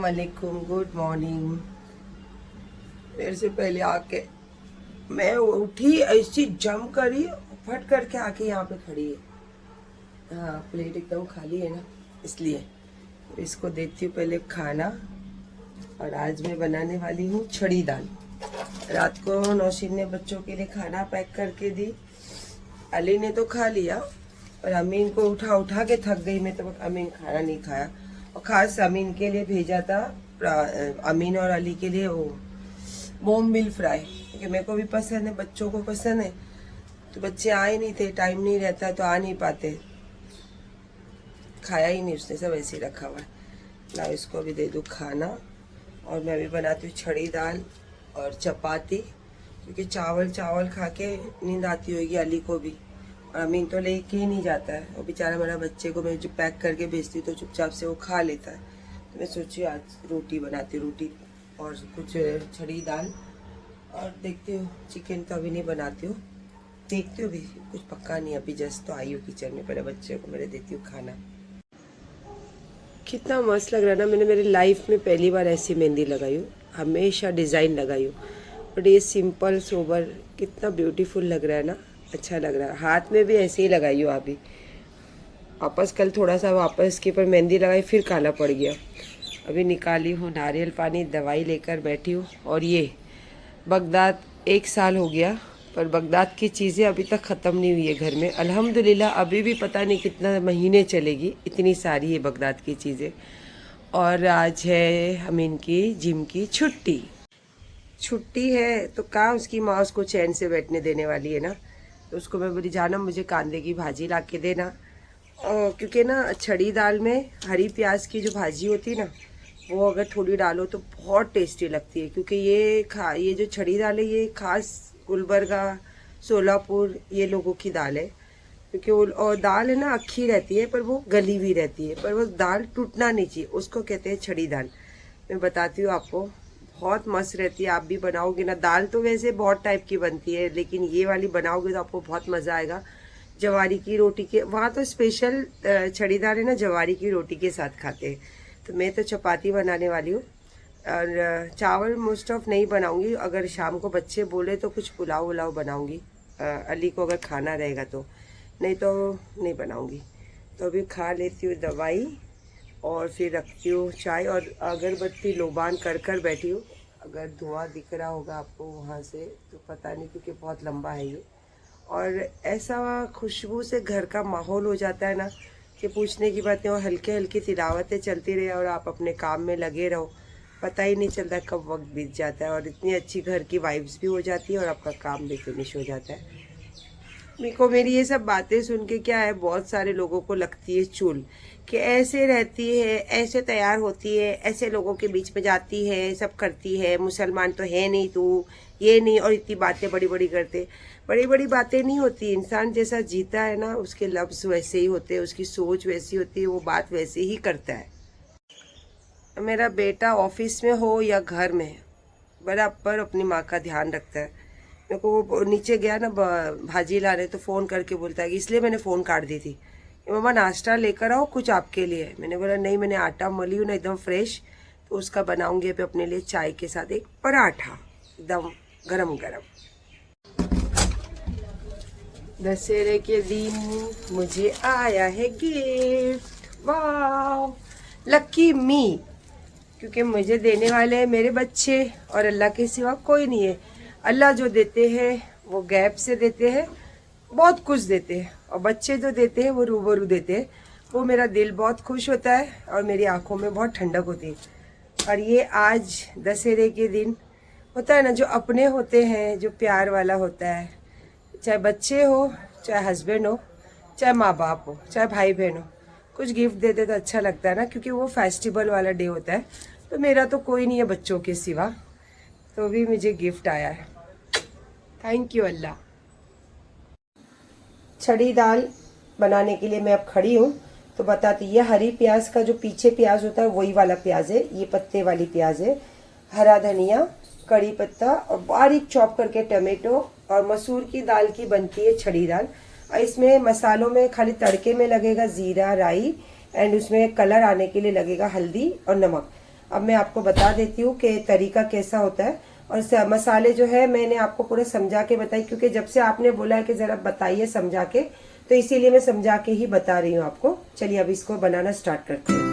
वालेकुम, good morning. मेरे से पहले आके मैं उठी, ऐसी जम करी, फट करके आके यहाँ पे खड़ी है। हाँ, प्लेट एकदम खाली है ना, इसलिए तो इसको देती हूँ पहले खाना। और आज मैं बनाने वाली हूँ छड़ी दाल। रात को नौशीन ने बच्चों के लिए खाना पैक करके दी। अली ने तो खा लिया और अमीन को उठा उठा के थक गई मैं, तो अमीन खाना नहीं खाया। और खास अमीन के लिए भेजा था, अमीन और अली के लिए वो मोम मिल फ्राई, क्योंकि मेरे को भी पसंद है, बच्चों को पसंद है। तो बच्चे आए नहीं थे, टाइम नहीं रहता तो आ नहीं पाते। खाया ही नहीं उसने, सब ऐसे ही रखा हुआ है। ना इसको भी दे दूँ खाना। और मैं भी बनाती हूँ छड़ी दाल और चपाती, क्योंकि चावल खा के नींद आती होगी अली को भी। और अमीन तो लेके ही नहीं जाता है, वो बेचारा मेरा बच्चे को मैं जो पैक करके भेजती हूँ तो चुपचाप से वो खा लेता है। तो मैं सोची आज रोटी बनाती, रोटी और कुछ छड़ी दाल। और देखती हूँ, चिकन तो अभी नहीं बनाती हूँ, देखती हूँ भी कुछ पक्का नहीं। अभी जस्ट तो आई हूँ किचन में, पहले बच्चे को मेरे देती हूँ खाना। कितना मस्त लग रहा है ना। मैंने मेरी लाइफ में पहली बार ऐसी मेहंदी लगाई हूँ, हमेशा डिज़ाइन लगाई हूँ, बट ये सिंपल सोबर कितना ब्यूटीफुल लग रहा है ना, अच्छा लग रहा है। हाथ में भी ऐसे ही लगाई हूँ अभी। वापस कल थोड़ा सा वापस के पर मेहंदी लगाई, फिर काला पड़ गया। अभी निकाली हूँ नारियल पानी, दवाई लेकर बैठी हूँ। और ये बगदाद 1 साल हो गया, पर बगदाद की चीज़ें अभी तक ख़त्म नहीं हुई है घर में। अल्हम्दुलिल्लाह अभी भी पता नहीं कितना महीने चलेगी, इतनी सारी है बगदाद की चीज़ें। और आज है अमीन की जिम की छुट्टी है, तो कहाँ उसकी माँ उसको चैन से बैठने देने वाली है ना। तो उसको मैं बोली, जाना मुझे कांदे की भाजी ला के देना। क्योंकि ना छड़ी दाल में हरी प्याज की जो भाजी होती है ना, वो अगर थोड़ी डालो तो बहुत टेस्टी लगती है। क्योंकि ये जो छड़ी दाल है, ये खास गुलबर्गा, सोलापुर ये लोगों की दाल है। क्योंकि वो और दाल है ना, अक्खी रहती है पर वो गली हुई रहती है, पर वो दाल टूटना नहीं चाहिए, उसको कहते हैं छड़ी दाल। मैं बताती हूँ आपको, बहुत मस्त रहती है। आप भी बनाओगे ना, दाल तो वैसे बहुत टाइप की बनती है, लेकिन ये वाली बनाओगे तो आपको बहुत मज़ा आएगा। जवारी की रोटी के वहाँ तो स्पेशल छड़ी दाल है ना, जवारी की रोटी के साथ खाते हैं। तो मैं तो चपाती बनाने वाली हूँ। और चावल मोस्ट ऑफ नहीं बनाऊंगी, अगर शाम को बच्चे बोले तो कुछ पुलाव उलाव बनाऊंगी, अली को अगर खाना रहेगा तो, नहीं तो नहीं बनाऊंगी। तो अभी खा लेती हूँ दवाई और फिर रखती हूँ चाय और अगरबत्ती लोबान कर कर बैठी हूँ। अगर धुआं दिख रहा होगा आपको वहाँ से तो पता नहीं, क्योंकि बहुत लंबा है ये। और ऐसा खुशबू से घर का माहौल हो जाता है ना कि पूछने की बात नहीं। और हल्के हल्की तिलावतें चलती रहे और आप अपने काम में लगे रहो, पता ही नहीं चलता कब वक्त बीत जाता है। और इतनी अच्छी घर की वाइब्स भी हो जाती है और आपका काम भी फिनिश हो जाता है। मेरी ये सब बातें सुन के क्या है, बहुत सारे लोगों को लगती है चुल कि ऐसे रहती है, ऐसे तैयार होती है, ऐसे लोगों के बीच में जाती है, सब करती है, मुसलमान तो है नहीं तू, ये नहीं, और इतनी बातें बड़ी बड़ी करते। बड़ी बड़ी बातें नहीं होती, इंसान जैसा जीता है ना, उसके लफ्ज़ वैसे ही होते हैं, उसकी सोच वैसी होती है, वो बात वैसे ही करता है। मेरा बेटा ऑफिस में हो या घर में बराबर अपनी माँ का ध्यान रखता है। मेरे को वो नीचे गया ना भाजी लाने, तो फ़ोन करके बोलता है कि इसलिए मैंने फ़ोन काट दी थी, मम्मा नाश्ता लेकर आओ कुछ आपके लिए। मैंने बोला नहीं, मैंने आटा मली हूँ ना एकदम फ्रेश, तो उसका बनाऊंगी अभी अपने लिए चाय के साथ एक पराठा एकदम गरम गरम। दशहरे के दिन मुझे आया है गिफ्ट, वाह लकी मी, क्योंकि मुझे देने वाले हैं मेरे बच्चे और अल्लाह के सिवा कोई नहीं है। अल्लाह जो देते हैं वो गैप से देते हैं, बहुत कुछ देते हैं, और बच्चे जो देते हैं वो रूबरू देते हैं। वो मेरा दिल बहुत खुश होता है और मेरी आंखों में बहुत ठंडक होती है। और ये आज दशहरे के दिन होता है ना, जो अपने होते हैं, जो प्यार वाला होता है, चाहे बच्चे हो, चाहे हस्बैंड हो, चाहे माँ बाप हो, चाहे भाई बहन हो, कुछ गिफ्ट दे दे तो अच्छा लगता है ना, क्योंकि वो फेस्टिवल वाला डे होता है। तो मेरा तो कोई नहीं है बच्चों के सिवा, तो भी मुझे गिफ्ट आया है, थैंक यू अल्लाह। छड़ी दाल बनाने के लिए मैं अब खड़ी हूँ, तो बताती, ये हरी प्याज का जो पीछे प्याज होता है वही वाला प्याज है, ये पत्ते वाली प्याज है, हरा धनिया, कड़ी पत्ता और बारीक चॉप करके टमाटो, और मसूर की दाल की बनती है छड़ी दाल। और इसमें मसालों में खाली तड़के में लगेगा जीरा राई, एंड उसमें कलर आने के लिए लगेगा हल्दी और नमक। अब मैं आपको बता देती हूँ कि तरीका कैसा होता है। और मसाले जो है मैंने आपको पूरे समझा के बताई, क्योंकि जब से आपने बोला है कि जरा बताइए समझा के, तो इसीलिए मैं समझा के ही बता रही हूँ आपको। चलिए अब इसको बनाना स्टार्ट करते हैं।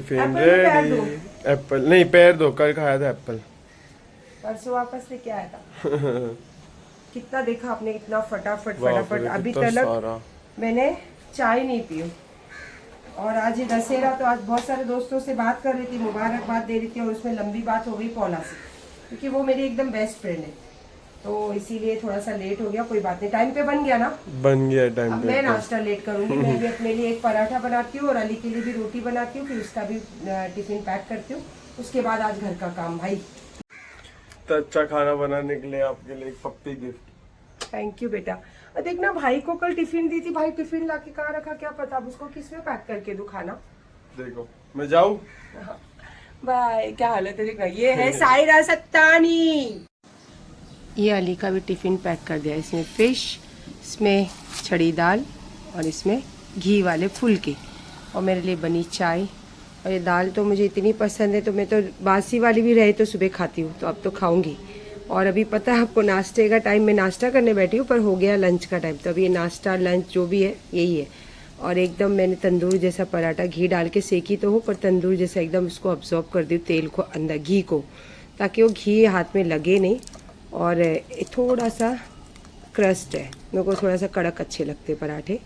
टिफिन एप्पल में पैर रेडी। दो। एप्पल नहीं, पैर दो, कल खाया था एप्पल। परसों वापस लेके आया था। कितना देखा आपने, इतना फटाफट बाप फटाफट। रे, अभी कितना तक सारा। मैंने चाय नहीं पी। और आज ये दशहरा, तो आज बहुत सारे दोस्तों से बात कर रही थी, मुबारकबाद दे रही थी, और उसमें लंबी बात हो गई पौला से, क्योंकि वो मेरी एकदम बेस्ट फ्रेंड है, तो इसीलिए थोड़ा सा लेट हो गया। कोई बात नहीं, टाइम पे बन गया ना। बन गया टाइम अब पे। मैं नाश्ता लेट करूंगी। मैं भी अपने लिए एक पराठा बनाती हूँ और अली के लिए भी रोटी बनाती हूँ, फिर उसका भी टिफिन पैक करती हूँ। उसके बाद आज घर का काम भाई। तो अच्छा खाना बनाने के लिए आपके लिए एक पप्पी गिफ्ट। थैंक यू बेटा। और देखना, भाई को कल टिफिन दी थी, भाई टिफिन लाके कहाँ रखा क्या पता। अब उसको किसमें पैक करके दूं खाना। देखो मैं जाऊं। बाय। क्या हालत है देखना। ये है सायरा सत्तानी। ये अली का भी टिफिन पैक कर दिया। इसमें फिश, इसमें छड़ी दाल, और इसमें घी वाले फुलके, और मेरे लिए बनी चाय। और ये दाल तो मुझे इतनी पसंद है, तो मैं तो बासी वाली भी रहे तो सुबह खाती हूँ, तो अब तो खाऊंगी। और अभी पता है आपको, नाश्ते का टाइम, मैं नाश्ता करने बैठी हूँ पर हो गया लंच का टाइम, तो अभी ये नाश्ता लंच जो भी है यही है। और एकदम मैंने तंदूर जैसा पराठा घी डाल के सेकी तो हो, पर तंदूर जैसा एकदम उसको अब्जॉर्ब कर दी तेल को अंदर, घी को, ताकि वो घी हाथ में लगे नहीं। और थोड़ा सा क्रस्ट है, मेरे को थोड़ा सा कड़क अच्छे लगते पराठे।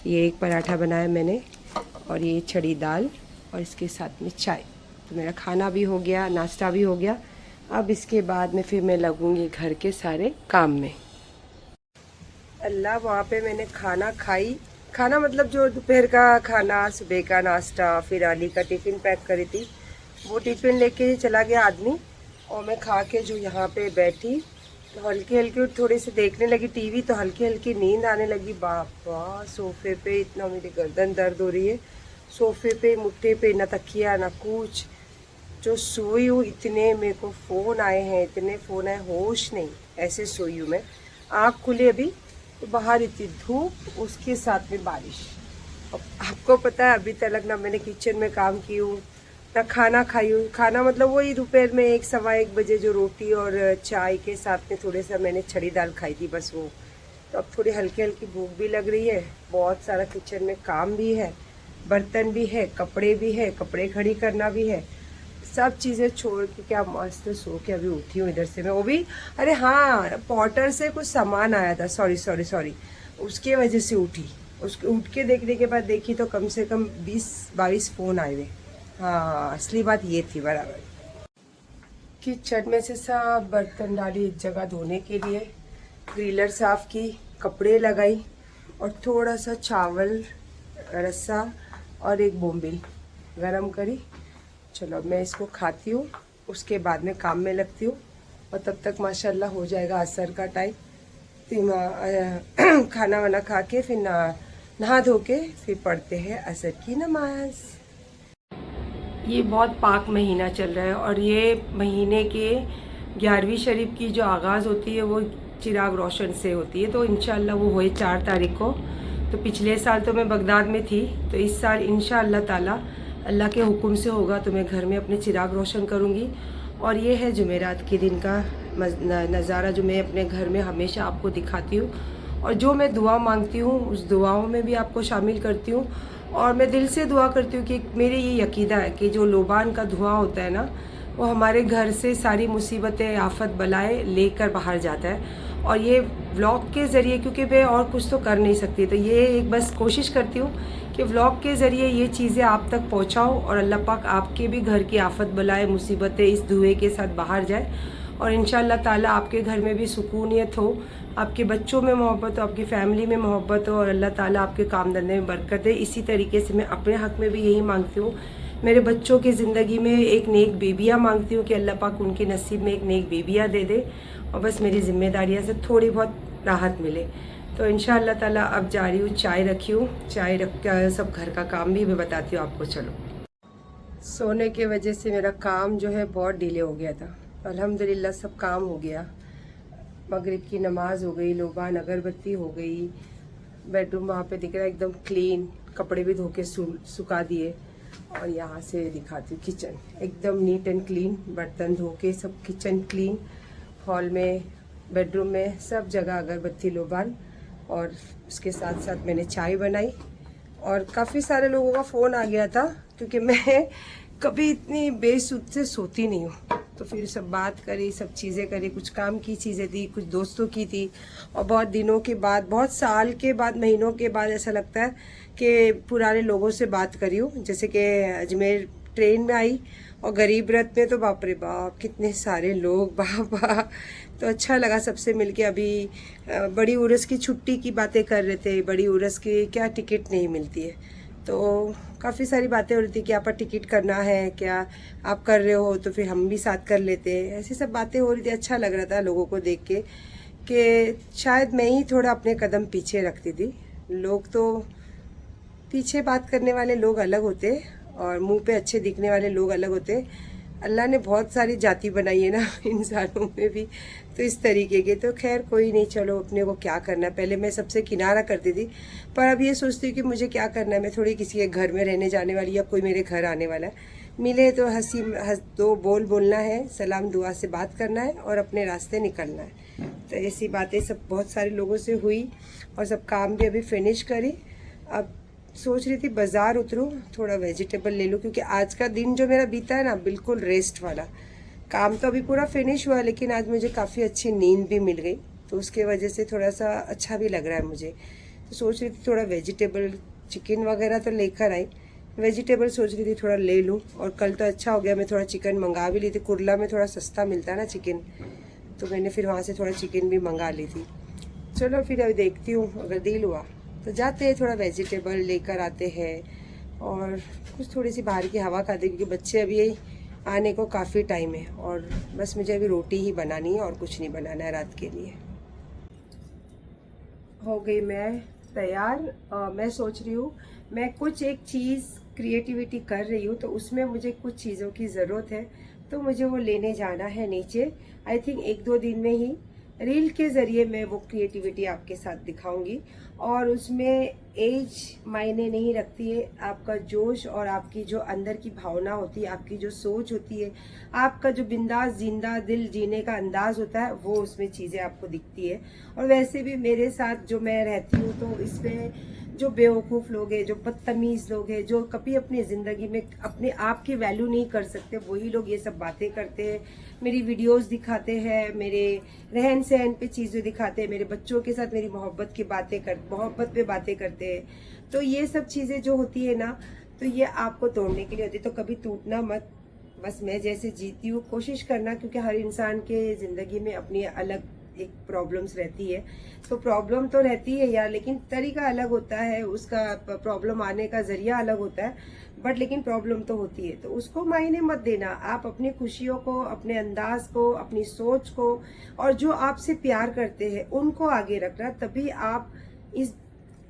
ये एक पराठा बनाया मैंने, और ये छड़ी दाल, और इसके साथ में चाय। तो मेरा खाना भी हो गया, नाश्ता भी हो गया। अब इसके बाद में फिर मैं लगूंगी घर के सारे काम में। अल्लाह, वहाँ पे मैंने खाना खाई, खाना मतलब जो दोपहर का खाना, सुबह का नाश्ता, फिर अली का टिफ़िन पैक करी थी, वो टिफ़िन लेके ही चला गया आदमी। और मैं खा के जो यहाँ पे बैठी, तो हल्की हल्की थोड़ी सी देखने लगी टीवी, तो हल्की हल्की नींद आने लगी। बाबा, सोफे पे इतना मेरी गर्दन दर्द हो रही है, सोफे पे मुट्ठे पे ना तकिया ना कुछ, जो सोई हूँ इतने मेरे को फ़ोन आए हैं, इतने फ़ोन आए, होश नहीं, ऐसे सोई हूँ मैं। आँख खुली अभी तो बाहर इतनी धूप, उसके साथ में बारिश। अब आपको पता है, अभी तक ना मैंने किचन में काम की हूँ ना खाना खाई हूँ। खाना मतलब वही दोपहर में 1 सवा 1 बजे जो रोटी और चाय के साथ में थोड़े सा मैंने छड़ी दाल खाई थी, बस वो। तो अब थोड़ी हल्की हल्की भूख भी लग रही है, बहुत सारा किचन में काम भी है, बर्तन भी है, कपड़े भी है, कपड़े खड़ी करना भी है, सब चीज़ें छोड़ के क्या मस्त सो के अभी उठी हूँ इधर से मैं। वो भी, अरे हाँ, पॉटर से कुछ सामान आया था, सॉरी, उसके वजह से उठी। उसके उठ के देखने के बाद देखी तो कम से कम 20-22 फ़ोन आए हुए। हाँ, असली बात ये थी बराबर। किचन में से सब बर्तन डाली एक जगह धोने के लिए, ग्रिलर साफ की, कपड़े लगाई, और थोड़ा सा चावल रस्सा और एक बोम्बिल गरम करी। चलो मैं इसको खाती हूँ, उसके बाद में काम में लगती हूँ, और तब तक माशाल्लाह हो जाएगा असर का टाइम। तो खाना वाना खा के फिर नहा धो के फिर पढ़ते हैं असर की नमाज। ये बहुत पाक महीना चल रहा है, और ये महीने के 11वीं शरीफ की जो आगाज़ होती है वो चिराग रोशन से होती है, तो इंशाल्लाह वो हुए 4 तारीख को। तो पिछले साल तो मैं बगदाद में थी, तो इस साल इंशाल्लाह ताला अल्लाह के हुक्म से होगा तो मैं घर में अपने चिराग रोशन करूँगी। और ये है जुमेरात के दिन का नज़ारा, जो मैं अपने घर में हमेशा आपको दिखाती हूँ, और जो मैं दुआ मांगती हूँ उस दुआओं में भी आपको शामिल करती हूँ। और मैं दिल से दुआ करती हूँ कि मेरे ये यकीदा है कि जो लोबान का धुआं होता है ना, वो हमारे घर से सारी मुसीबतें, आफत, बलाएँ लेकर बाहर जाता है। और ये व्लॉग के ज़रिए, क्योंकि मैं और कुछ तो कर नहीं सकती, तो ये एक बस कोशिश करती हूँ कि व्लॉग के ज़रिए ये चीज़ें आप तक पहुँचाऊँ, और अल्लाह पाक आपके भी घर की आफत, बलाएँ, मुसीबतें इस धुएँ के साथ बाहर जाए, और इंशाल्लाह ताला आपके घर में भी सुकूनियत हो, आपके बच्चों में मोहब्बत हो, आपकी फैमिली में मोहब्बत हो, और अल्लाह ताला आपके काम धंधे में बरकत दे। इसी तरीके से मैं अपने हक़ में भी यही मांगती हूँ, मेरे बच्चों की ज़िंदगी में एक नेक बेबियाँ मांगती हूँ कि अल्लाह पाक उनके नसीब में एक नेक बेबियाँ दे दे, और बस मेरी ज़िम्मेदारियाँ से थोड़ी बहुत राहत मिले। तो इंशाअल्लाह ताला अब जा रही हूँ, चाय रखी हूँ, चाय रख कर सब घर का काम भी मैं बताती हूँ आपको। चलो, सोने के वजह से मेरा काम जो है बहुत डिले हो गया था, अल्हम्दुलिल्लाह सब काम हो गया। मगरिब की नमाज हो गई, लोबान अगरबत्ती हो गई, बेडरूम वहाँ पे दिख रहा है एकदम क्लीन, कपड़े भी धो के सुखा दिए। और यहाँ से दिखाती हूँ किचन एकदम नीट एंड क्लीन, बर्तन धो के सब किचन क्लीन, हॉल में, बेडरूम में, सब जगह अगरबत्ती लोबान। और उसके साथ साथ मैंने चाय बनाई, और काफ़ी सारे लोगों का फ़ोन आ गया था क्योंकि मैं कभी इतनी बेसुध से सोती नहीं हूँ। तो फिर सब बात करी, सब चीज़ें करी, कुछ काम की चीज़ें थी, कुछ दोस्तों की थी, और बहुत दिनों के बाद, बहुत साल के बाद, महीनों के बाद ऐसा लगता है कि पुराने लोगों से बात करी हूँ। जैसे कि अजमेर ट्रेन में आई और गरीब रथ में तो बाप रे बाप कितने सारे लोग, बाबा। तो अच्छा लगा सबसे मिलके। अभी बड़ी उर्स की छुट्टी की बातें कर रहे थे, बड़ी उर्स की क्या टिकट नहीं मिलती है, तो काफ़ी सारी बातें हो रही थी कि आप टिकट करना है क्या, आप कर रहे हो तो फिर हम भी साथ कर लेते हैं, ऐसी सब बातें हो रही थी। अच्छा लग रहा था लोगों को देख के कि शायद मैं ही थोड़ा अपने कदम पीछे रखती थी। लोग तो पीछे बात करने वाले लोग अलग होते और मुंह पे अच्छे दिखने वाले लोग अलग होते। अल्लाह ने बहुत सारी जाति बनाई है ना इंसानों में भी, तो इस तरीके के। तो खैर कोई नहीं, चलो अपने को क्या करना है। पहले मैं सबसे किनारा करती थी, पर अब ये सोचती हूँ कि मुझे क्या करना है। मैं थोड़ी किसी के घर में रहने जाने वाली, या कोई मेरे घर आने वाला है, मिले तो दो बोल बोलना है, सलाम दुआ से बात करना है और अपने रास्ते निकलना है। तो ऐसी बातें सब बहुत सारे लोगों से हुई और सब काम भी अभी फिनिश करी। अब सोच रही थी बाज़ार उतरूँ, थोड़ा वेजिटेबल ले लूँ, क्योंकि आज का दिन जो मेरा बीता है ना बिल्कुल रेस्ट वाला। काम तो अभी पूरा फिनिश हुआ, लेकिन आज मुझे काफ़ी अच्छी नींद भी मिल गई, तो उसके वजह से थोड़ा सा अच्छा भी लग रहा है मुझे। तो सोच रही थी थोड़ा वेजिटेबल, चिकन वगैरह तो लेकर आई, वेजिटेबल सोच रही थी थोड़ा ले लूँ। और कल तो अच्छा हो गया, मैं थोड़ा चिकन मंगा भी ली थी। कुरला में थोड़ा सस्ता मिलता है ना चिकन, तो मैंने फिर वहाँ से थोड़ा चिकन भी मंगा ली थी। चलो फिर अभी देखती हूँ, अगर डील हुआ तो जाते हैं, थोड़ा वेजिटेबल लेकर आते हैं और कुछ थोड़ी सी बाहर की हवा खाते, क्योंकि बच्चे अभी आने को काफ़ी टाइम है और बस मुझे अभी रोटी ही बनानी है और कुछ नहीं बनाना है रात के लिए। हो गई मैं तैयार। मैं सोच रही हूँ मैं कुछ एक चीज़ क्रिएटिविटी कर रही हूँ, तो उसमें मुझे कुछ चीज़ों की ज़रूरत है, तो मुझे वो लेने जाना है नीचे। आई थिंक 1-2 दिन में ही रील के ज़रिए मैं वो क्रिएटिविटी आपके साथ दिखाऊंगी। और उसमें एज मायने नहीं रखती है, आपका जोश और आपकी जो अंदर की भावना होती है, आपकी जो सोच होती है, आपका जो बिंदास जिंदा दिल जीने का अंदाज होता है, वो उसमें चीज़ें आपको दिखती है। और वैसे भी मेरे साथ जो मैं रहती हूँ, तो इसमें जो बेवकूफ़ लोग हैं, जो बदतमीज़ लोग हैं, जो कभी अपनी ज़िंदगी में अपने आप की वैल्यू नहीं कर सकते, वही लोग ये सब बातें करते हैं, मेरी वीडियोस दिखाते हैं, मेरे रहन सहन पे चीज़ें दिखाते हैं, मेरे बच्चों के साथ मेरी मोहब्बत पे बातें करते हैं। तो ये सब चीज़ें जो होती है ना, तो ये आपको तोड़ने के लिए होती है, तो कभी टूटना मत। बस मैं जैसे जीती हूँ कोशिश करना, क्योंकि हर इंसान के ज़िंदगी में अपनी अलग एक प्रॉब्लम्स रहती है। तो प्रॉब्लम तो रहती है यार, लेकिन तरीका अलग होता है उसका, प्रॉब्लम आने का जरिया अलग होता है, बट लेकिन प्रॉब्लम तो होती है। तो उसको मायने मत देना, आप अपनी खुशियों को, अपने अंदाज को, अपनी सोच को, और जो आपसे प्यार करते हैं उनको आगे रखना। तभी आप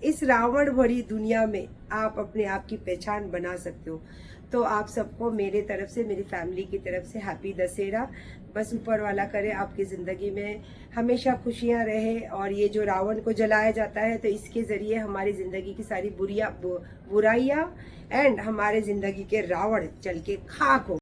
इस रावण भरी दुनिया में आप अपने आप की पहचान बना सकते हो। तो आप सबको मेरे तरफ से, मेरी फैमिली की तरफ से हैप्पी दशहरा। बस ऊपर वाला करे आपकी ज़िंदगी में हमेशा खुशियां रहे, और ये जो रावण को जलाया जाता है, तो इसके ज़रिए हमारी ज़िंदगी की सारी बुराइयां एंड हमारे ज़िंदगी के रावण जल के खाक हो।